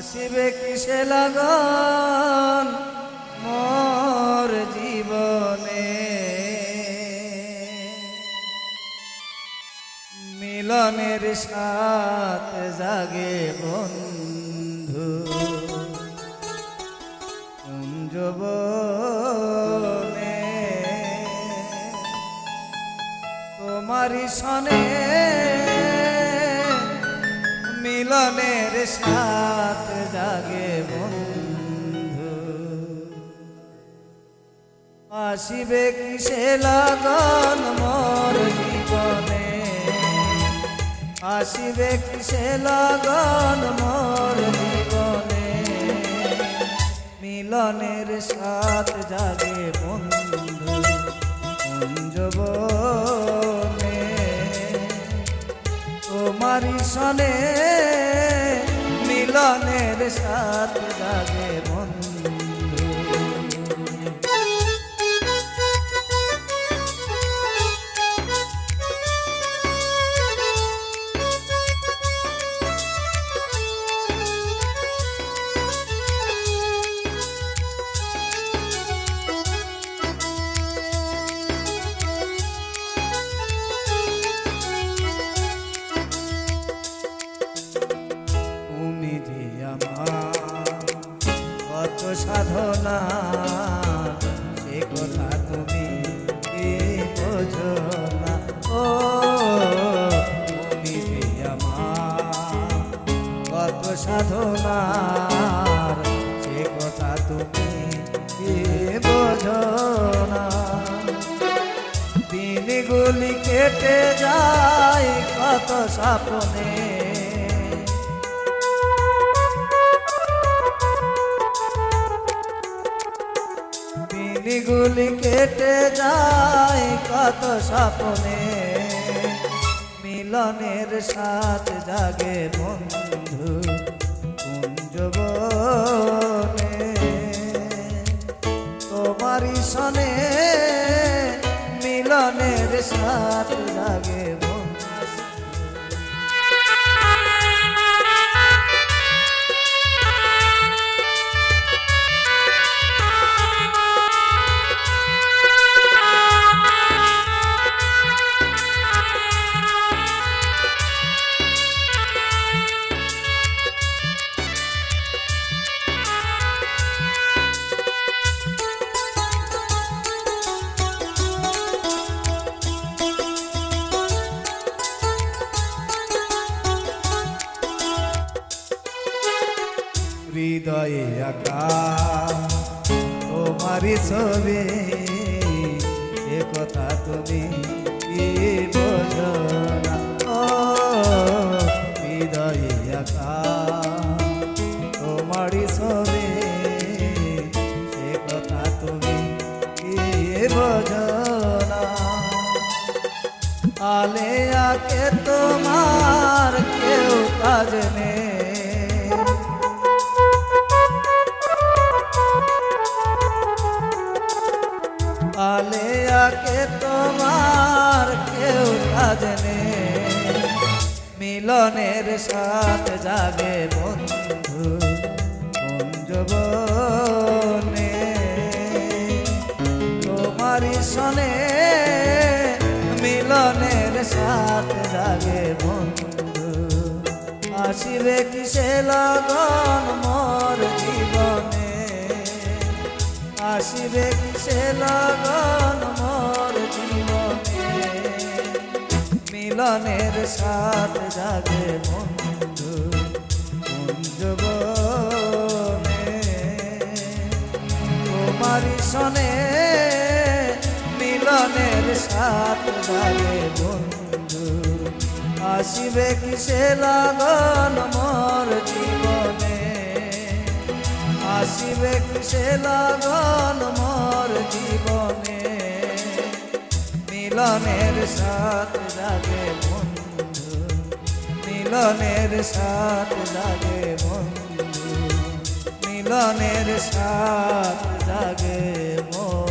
আসিবে কিসে লাগন মোর জীবনে, মিলনের সাথে জাগে বন্ধু কুঞ্জবনে, তোমারি সনে মিলনের সাথে জাগে বন্ধু। আসিবে কিসে লাগন মোর জীবনে, আসিবে কিসে লাগন মোর জীবনে, মিলনের সাথে জাগে বন্ধু কুঞ্জবনে, তোমারি সনে মিলনের সাথে জাগে বন্ধু। কত সাধনা সে কথা তুমি কি বোঝো না, ও তুমি যে আমার কত সাধনা সে কথা তুমি কি বোঝো না। দিনগুলি কেটে যায় কত স্বপ্নে, দিনগুলি কেটে যায় কত স্বপ্নে, মিলনের সাথে জাগে বন্ধু কুঞ্জবনে, তোমারি সনে মিলনের সাথে জাগে বন্ধু। হৃদয়ে আঁকা তোমারি ছবি, এ কথা তুমি কি বোঝো না, ও হৃদয়ে আঁকা তোমারি ছবি, সে কথা তুমি কি বোঝো না। আলে আকে তোমার কেউ কাজ নেই, আলে আকে তোমার কেউ কাজ নেই, মিলনের সাথে জাগে বন্ধু কুঞ্জবনে, তোমারি সনে মিলনের সাথে জাগে বন্ধু। আসিবে কিসে লাগন মোর জীবনে, আসিবে কিসে লাগন মোর জীবনে, মিলনের সাথে জাগে বন্ধু কুঞ্জবনে, তোমারি সনে মিলনের সাথে জাগে বন্ধু। আসিবে কিসে লাগন মোর জীবনে, আসিবে কিসে লাগন মোর জীবনে, মিলনের সাথে জাগে বন্ধু, মিলনের সাথে জাগে বন্ধু, মিলনের সাথে জাগে বন্ধু।